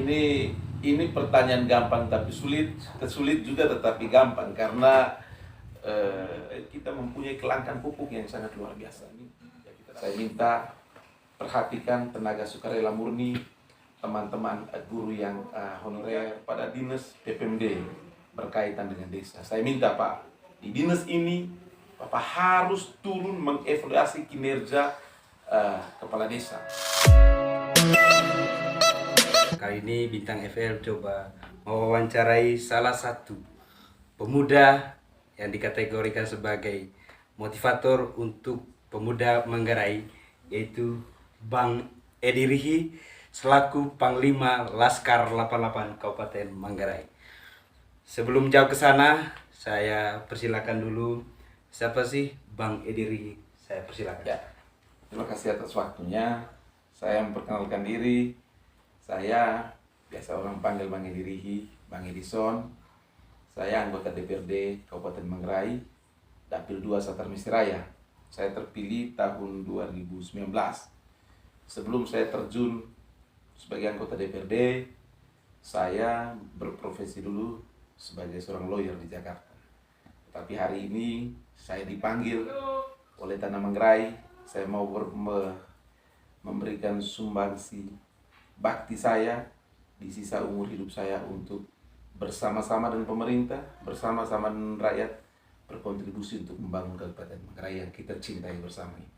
ini pertanyaan gampang tapi sulit, sulit juga tetapi gampang karena kita mempunyai kelangkaan pupuk yang sangat luar biasa. Saya minta perhatikan tenaga sukarela murni, teman-teman guru yang honorer pada dinas PPMD berkaitan dengan desa. Saya minta Pak, di dinas ini Bapak harus turun mengevaluasi kinerja kepala desa. Kali ini Bintang FL coba mewawancarai salah satu pemuda yang dikategorikan sebagai motivator untuk pemuda Manggarai, yaitu Bang Edi Rihi selaku Panglima Laskar 88 Kabupaten Manggarai. Sebelum jauh ke sana, saya persilakan dulu, siapa sih Bang Edi Rihi? Saya persilakan. Ya, terima kasih atas waktunya. Saya memperkenalkan diri. Saya biasa orang panggil Bang Edi Rihi, Bang Edison. Saya anggota DPRD Kabupaten Manggarai, Dapil 2 Satar Mistiraya. Saya terpilih tahun 2019. Sebelum saya terjun sebagai anggota DPRD, saya berprofesi dulu sebagai seorang lawyer di Jakarta. Tapi hari ini saya dipanggil oleh Tanah Manggarai. Saya mau memberikan sumbangsi bakti saya di sisa umur hidup saya untuk bersama-sama dengan pemerintah, bersama-sama dengan rakyat, berkontribusi untuk membangun Kabupaten Manggarai yang kita cintai bersama ini.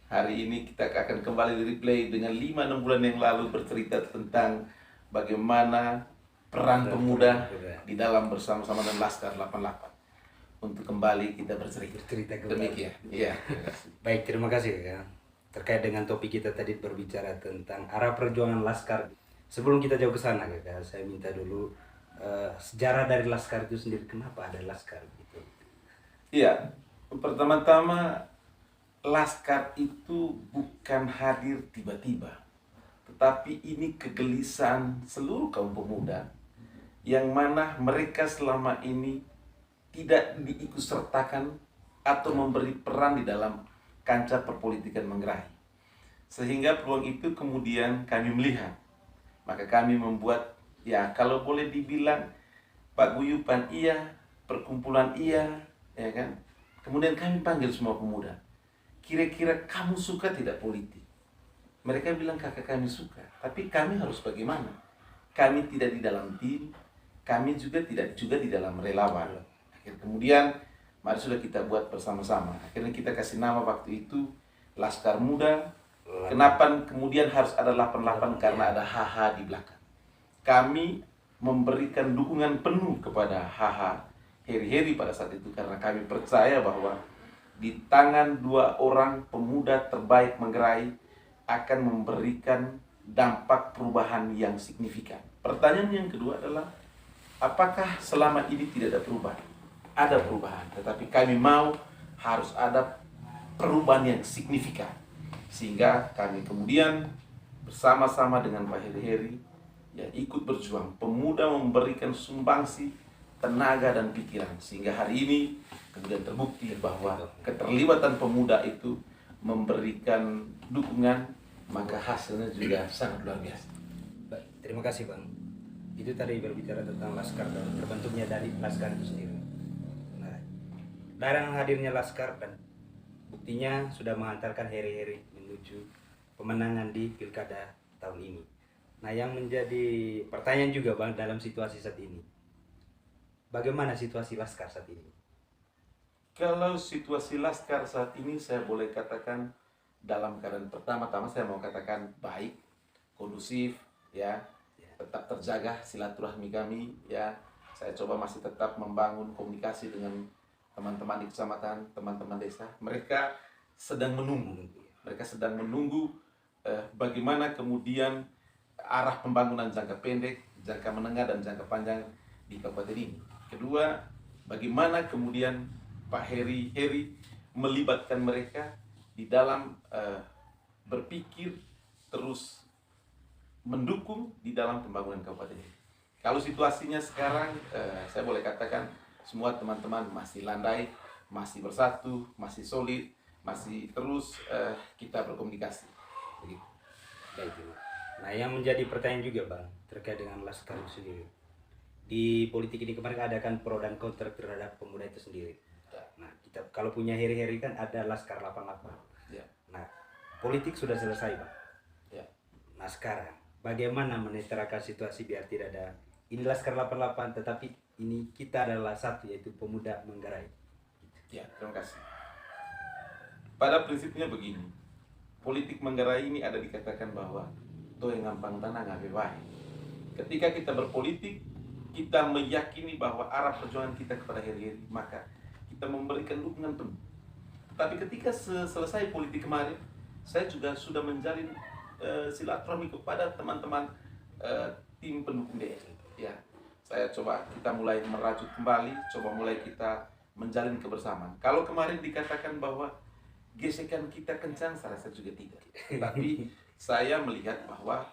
Hari ini kita akan kembali di replay dengan 5-6 bulan yang lalu bercerita tentang bagaimana peran pemuda di dalam bersama-sama dengan Laskar 88. Untuk kembali kita bercerita kembali. Demikian. Iya. Baik, terima kasih ya. Terkait dengan topik kita tadi berbicara tentang arah perjuangan Laskar. Sebelum kita jauh ke sana, ya, saya minta dulu sejarah dari Laskar itu sendiri. Kenapa ada Laskar gitu? Iya, pertama-tama Laskar itu bukan hadir tiba-tiba, tetapi ini kegelisahan seluruh kaum pemuda yang mana mereka selama ini tidak diikutsertakan atau memberi peran di dalam kancah perpolitikan Manggarai. Sehingga peluang itu kemudian kami melihat. Maka kami membuat, ya kalau boleh dibilang paguyuban iya, perkumpulan iya, ya kan? Kemudian kami panggil semua pemuda. Kira-kira kamu suka tidak politik? Mereka bilang kakak kami suka, tapi kami harus bagaimana? Kami tidak di dalam tim, kami juga tidak di dalam relawan. Kemudian mari sudah kita buat bersama-sama. Akhirnya kita kasih nama waktu itu Laskar Muda. Kenapa kemudian harus ada 88? Karena ada HH di belakang. Kami memberikan dukungan penuh kepada HH Heri pada saat itu karena kami percaya bahwa di tangan 2 orang pemuda terbaik Manggarai akan memberikan dampak perubahan yang signifikan. Pertanyaan yang kedua adalah apakah selama ini tidak ada perubahan? Ada perubahan, tetapi kami mau harus ada perubahan yang signifikan. Sehingga kami kemudian bersama-sama dengan Pak Heri ya ikut berjuang. Pemuda memberikan sumbangsi tenaga dan pikiran. Sehingga hari ini kemudian terbukti bahwa keterlibatan pemuda itu memberikan dukungan, maka hasilnya juga sangat luar biasa. Baik, terima kasih Bang. Itu tadi berbicara tentang Laskar dan terbentuknya dari Laskar itu sendiri. Larang hadirnya Laskar dan buktinya sudah mengantarkan Heri menuju pemenangan di Pilkada tahun ini. Nah, yang menjadi pertanyaan juga Bang dalam situasi saat ini. Bagaimana situasi Laskar saat ini? Kalau situasi Laskar saat ini saya boleh katakan dalam keadaan pertama-tama saya mau katakan baik, kondusif, ya, tetap terjaga silaturahmi kami, ya. Saya coba masih tetap membangun komunikasi dengan teman-teman di kecamatan, teman-teman desa. Mereka sedang menunggu. Bagaimana kemudian arah pembangunan jangka pendek, jangka menengah, dan jangka panjang di kabupaten ini. Kedua, bagaimana kemudian Pak Heri melibatkan mereka di dalam berpikir terus mendukung di dalam pembangunan kabupaten ini. Kalau situasinya sekarang, saya boleh katakan semua teman-teman masih landai, masih bersatu, masih solid, masih terus kita berkomunikasi. Begitu. Baik, Nah, yang menjadi pertanyaan juga Bang terkait dengan Laskar itu sendiri. Di politik ini kemarin ada kan pro dan kontra terhadap pemuda itu sendiri. Nah, kita kalau punya heri-heri kan ada Laskar 88. Ya. Nah, politik sudah selesai Bang. Ya. Nah, sekarang bagaimana menetralkan situasi biar tidak ada ini Laskar 88 tetapi ini kita adalah satu, yaitu pemuda Manggarai. Ya, terima kasih. Pada prinsipnya begini, politik Manggarai ini ada dikatakan bahwa to yang ngampang tanah ngabe bae. Ketika kita berpolitik, kita meyakini bahwa arah perjuangan kita kepada heri-heri, maka kita memberikan dukungan penuh. Tapi ketika selesai politik kemarin, saya juga sudah menjalin silaturahmi kepada teman-teman tim pendukung DM. Ya, saya coba kita mulai merajut kembali, coba mulai kita menjalin kebersamaan. Kalau kemarin dikatakan bahwa gesekan kita kencang, saya rasa juga tidak. Tapi saya melihat bahwa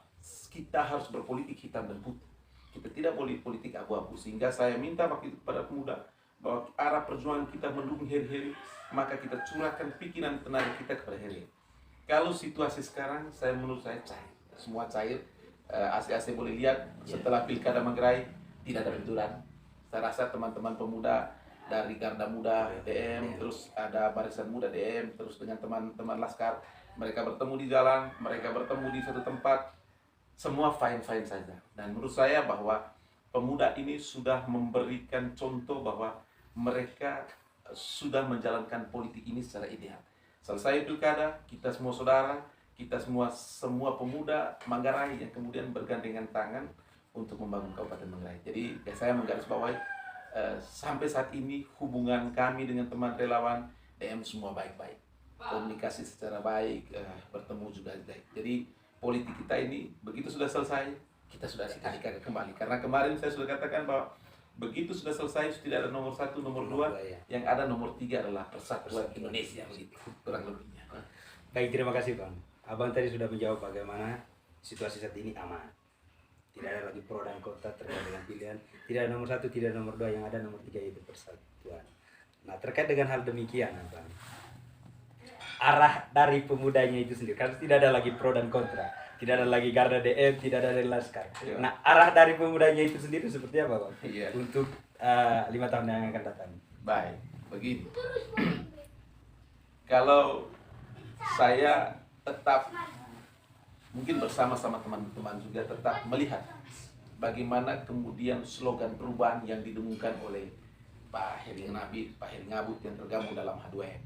kita harus berpolitik hitam dan putih. Kita tidak boleh politik abu-abu. Sehingga saya minta waktu itu kepada pemuda bahwa arah perjuangan kita mendukung heri-heri, maka kita curahkan pikiran tenaga kita kepada heri. Kalau situasi sekarang, menurut saya cair. Semua cair. AC-AC boleh lihat setelah pilkada Manggarai tidak ada benturan. Saya rasa teman-teman pemuda dari Garda Muda DM, terus ada Barisan Muda DM, terus dengan teman-teman Laskar, mereka bertemu di jalan, mereka bertemu di satu tempat, semua fine-fine saja. Dan menurut saya bahwa pemuda ini sudah memberikan contoh bahwa mereka sudah menjalankan politik ini secara ideal. Selesai pilkada, kita semua saudara, kita semua pemuda Manggarai yang kemudian bergandengan tangan untuk membangun Kabupaten Manggarai. Jadi saya menggarisbawahi sampai saat ini hubungan kami dengan teman relawan DM semua baik-baik, komunikasi secara baik, bertemu juga baik. Jadi politik kita ini begitu sudah selesai, kita sudah sikapkan kembali. Karena kemarin saya sudah katakan bahwa begitu sudah selesai tidak ada nomor 1, nomor 2, yang ada nomor 3 adalah persatuan Indonesia, begitu kurang lebihnya. Baik, terima kasih Bang. Abang tadi sudah menjawab bagaimana situasi saat ini aman. Tidak ada lagi pro dan kontra terkait dengan pilihan. Tidak ada nomor 1, tidak ada nomor 2, yang ada nomor 3 yaitu persatuan. Nah, terkait dengan hal demikian, Bang, arah dari pemudanya itu sendiri, kan tidak ada lagi pro dan kontra, tidak ada lagi Garda DM, tidak ada dari Laskar. Ya. Nah, arah dari pemudanya itu sendiri seperti apa, Bang? Ya. Untuk 5 tahun yang akan datang. Baik, begini. Kalau saya tetap mungkin bersama-sama teman-teman juga tetap melihat bagaimana kemudian slogan perubahan yang didengungkan oleh Pak Heri Ngabut yang tergabung dalam H2M.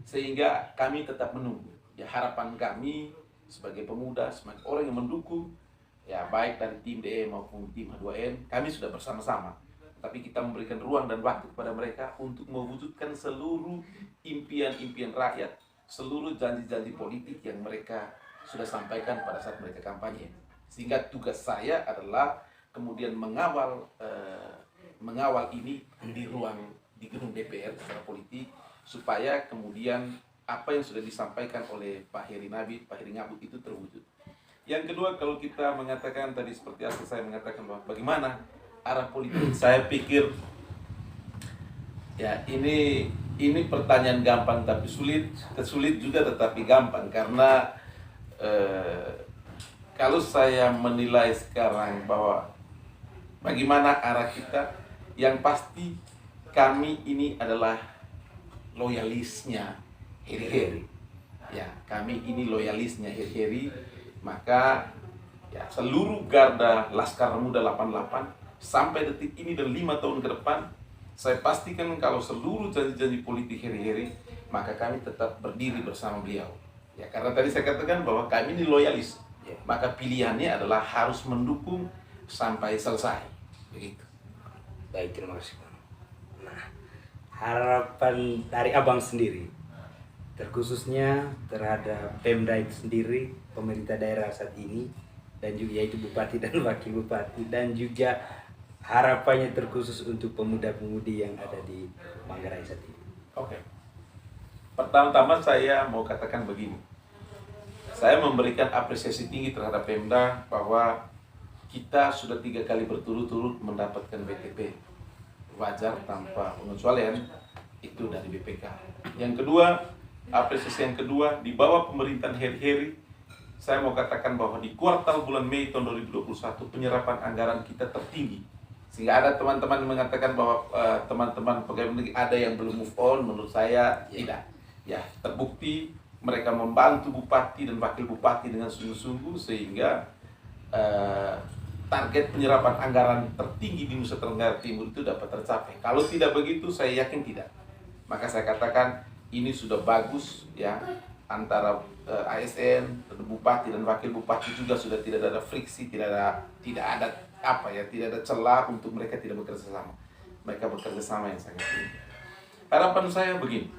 Sehingga kami tetap menunggu. Ya, harapan kami sebagai pemuda, sebagai orang yang mendukung, ya baik dari tim DE maupun tim H2M, kami sudah bersama-sama. Tapi kita memberikan ruang dan waktu kepada mereka untuk mewujudkan seluruh impian-impian rakyat, seluruh janji-janji politik yang mereka sudah sampaikan pada saat mereka kampanye. Sehingga tugas saya adalah kemudian mengawal ini di gedung DPR secara politik, supaya kemudian apa yang sudah disampaikan oleh Pak Heri Ngabut itu terwujud. Yang kedua, kalau kita mengatakan tadi seperti asal saya mengatakan bahwa bagaimana arah politik, saya pikir ya ini pertanyaan gampang tapi sulit juga tetapi gampang, karena kalau saya menilai sekarang bahwa bagaimana arah kita, yang pasti kami ini adalah loyalisnya heri-heri. Ya, kami ini loyalisnya heri-heri, maka ya seluruh Garda Laskar Muda 88 sampai detik ini dan 5 tahun ke depan, saya pastikan kalau seluruh janji-janji politik heri-heri, maka kami tetap berdiri bersama beliau. Ya, karena tadi saya katakan bahwa kami ini loyalis, maka pilihannya adalah harus mendukung sampai selesai. Begitu. Baik, terima kasih Bang. Nah, harapan dari Abang sendiri, terkhususnya terhadap Pemda itu sendiri, pemerintah daerah saat ini, dan juga yaitu Bupati dan Wakil Bupati, dan juga harapannya terkhusus untuk pemuda-pemudi yang ada di Manggarai saat ini. Oke. Pertama-tama saya mau katakan begini. Saya memberikan apresiasi tinggi terhadap Pemda bahwa kita sudah 3 kali berturut-turut mendapatkan BTP wajar tanpa pengecualian itu dari BPK. Yang kedua, apresiasi yang kedua, di bawah pemerintahan heri-heri saya mau katakan bahwa di kuartal bulan Mei tahun 2021 penyerapan anggaran kita tertinggi. Sehingga ada teman-teman mengatakan bahwa teman-teman pegawai negeri ada yang belum move on, menurut saya tidak. Ya, terbukti mereka membantu bupati dan wakil bupati dengan sungguh-sungguh sehingga target penyerapan anggaran tertinggi di Nusa Tenggara Timur itu dapat tercapai. Kalau tidak begitu, saya yakin tidak. Maka saya katakan ini sudah bagus ya, antara ASN, bupati dan wakil bupati juga sudah tidak ada friksi, tidak ada tidak ada celah untuk mereka tidak bekerja sama. Mereka bekerja sama yang sangat tinggi. Harapan saya begini,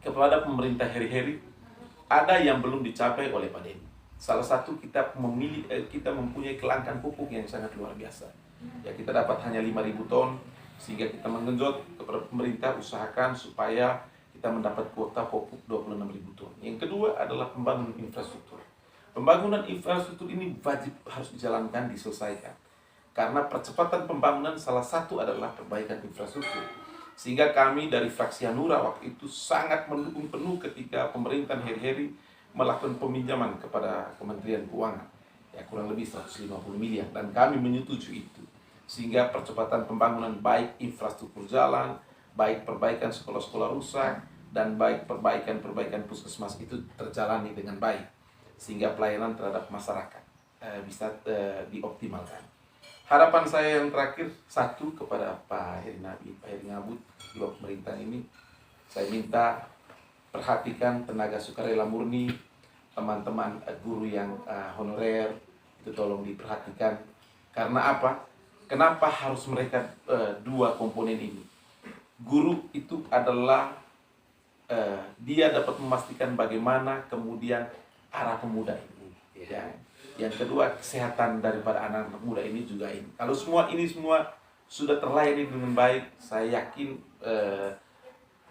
kepada pemerintah heri-heri, ada yang belum dicapai oleh Pak Denny. Salah satu kita mempunyai kelangkaan pupuk yang sangat luar biasa. Ya, kita dapat hanya 5.000 ton, sehingga kita menggenjot kepada pemerintah usahakan supaya kita mendapat kuota pupuk 26.000 ton. Yang kedua adalah pembangunan infrastruktur. Pembangunan infrastruktur ini wajib harus dijalankan, diselesaikan. Karena percepatan pembangunan salah satu adalah perbaikan infrastruktur. Sehingga kami dari fraksi Hanura waktu itu sangat mendukung penuh ketika pemerintah heri-heri melakukan peminjaman kepada Kementerian Keuangan. Ya, kurang lebih 150 miliar dan kami menyetujui itu. Sehingga percepatan pembangunan baik infrastruktur jalan, baik perbaikan sekolah-sekolah rusak, dan baik perbaikan puskesmas itu terjalani dengan baik. Sehingga pelayanan terhadap masyarakat bisa dioptimalkan. Harapan saya yang terakhir, satu kepada Pak Heri Ngabut di bawah pemerintahan ini, saya minta perhatikan tenaga sukarela murni, teman-teman guru yang honorer, itu tolong diperhatikan. Karena apa? Kenapa harus mereka dua komponen ini? Guru itu adalah dia dapat memastikan bagaimana kemudian arah pemuda ini. Ya. Yang kedua, kesehatan daripada anak-anak muda ini juga ini. Kalau ini semua sudah terlayani dengan baik, saya yakin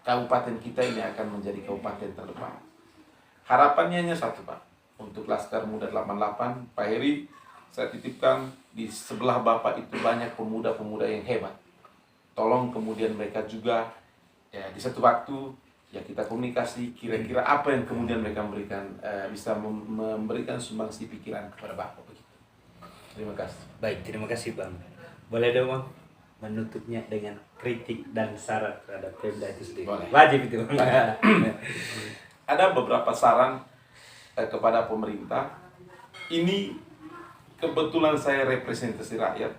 kabupaten kita ini akan menjadi kabupaten terdepan. Harapannya hanya satu, Pak. Untuk Laskar Muda 88, Pak Heri, saya titipkan di sebelah Bapak itu banyak pemuda-pemuda yang hebat. Tolong kemudian mereka juga ya di satu waktu ya kita komunikasi kira-kira apa yang kemudian mereka bisa memberikan sumbangsi pikiran kepada Bapak begitu. Terima kasih. Baik, terima kasih Bang. Boleh dong Bang menutupnya dengan kritik dan saran terhadap Pemda itu sendiri. Boleh. Wajib itu. Ada beberapa saran kepada pemerintah. Ini kebetulan saya representasi rakyat.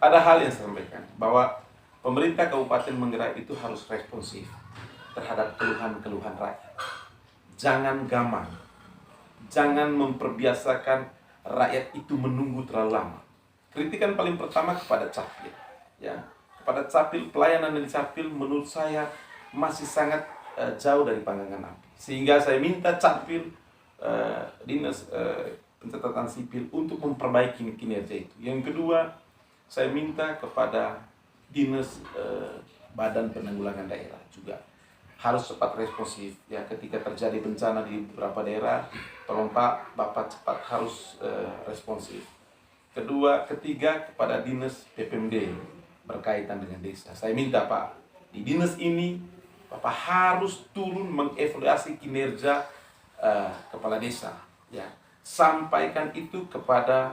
Ada hal yang saya sampaikan bahwa pemerintah Kabupaten Manggarai itu harus responsif terhadap keluhan-keluhan rakyat. Jangan gamang. Jangan memperbiasakan rakyat itu menunggu terlalu lama. Kritikan paling pertama kepada Capil. Ya, kepada Capil, pelayanan dari Capil menurut saya masih sangat jauh dari panggangan api. Sehingga saya minta Capil, Dinas Pencatatan Sipil untuk memperbaiki kinerja itu. Yang kedua, saya minta kepada Dinas Badan Penanggulangan Daerah juga harus cepat responsif ya, ketika terjadi bencana di beberapa daerah, tolong Pak, Bapak cepat harus responsif. Ketiga kepada Dinas PPMD berkaitan dengan desa. Saya minta Pak, di dinas ini Bapak harus turun mengevaluasi kinerja kepala desa ya. Sampaikan itu kepada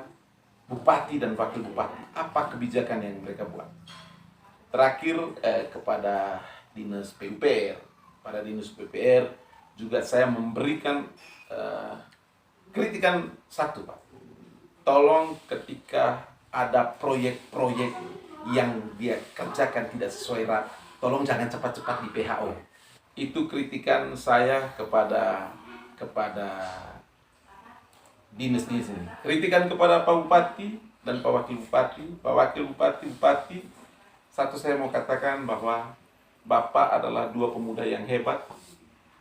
bupati dan wakil bupati, apa kebijakan yang mereka buat. Terakhir kepada Dinas PUPR. Pada Dinas PUPR juga saya memberikan kritikan satu Pak. Tolong ketika ada proyek-proyek yang dia kerjakan tidak sesuai RAP, tolong jangan cepat-cepat di PHO. Itu kritikan saya kepada dinas-dinas ini. Kritikan kepada Pak Bupati dan Pak Wakil Bupati. Pak Wakil Bupati, satu saya mau katakan bahwa Bapak adalah dua pemuda yang hebat,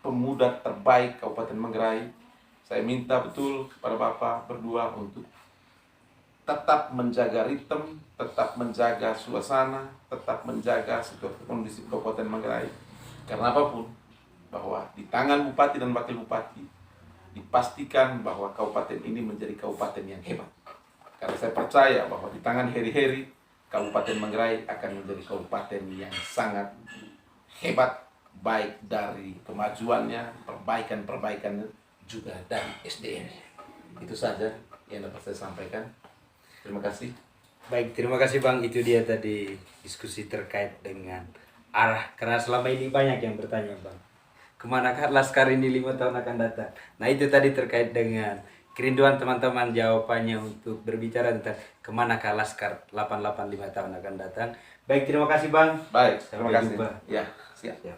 pemuda terbaik Kabupaten Manggarai. Saya minta betul kepada Bapak berdua untuk tetap menjaga ritme, tetap menjaga suasana, tetap menjaga situasi kondisi Kabupaten Manggarai. Karena apapun, bahwa di tangan Bupati dan Wakil Bupati dipastikan bahwa kabupaten ini menjadi kabupaten yang hebat. Karena saya percaya bahwa di tangan heri-heri, Kabupaten Manggarai akan menjadi kabupaten yang sangat hebat, baik dari kemajuannya, perbaikan-perbaikannya, juga dari SDM. Itu saja yang dapat saya sampaikan. Terima kasih. Baik, terima kasih Bang. Itu dia tadi diskusi terkait dengan arah. Karena selama ini banyak yang bertanya Bang, kemanakah Laskar ini 5 tahun akan datang? Nah itu tadi terkait dengan kerinduan teman-teman jawabannya untuk berbicara tentang kemanakah Laskar 885 tahun akan datang. Baik, terima kasih Bang. Baik, Sampai terima kasih. jumpa. Ya, siap. Ya.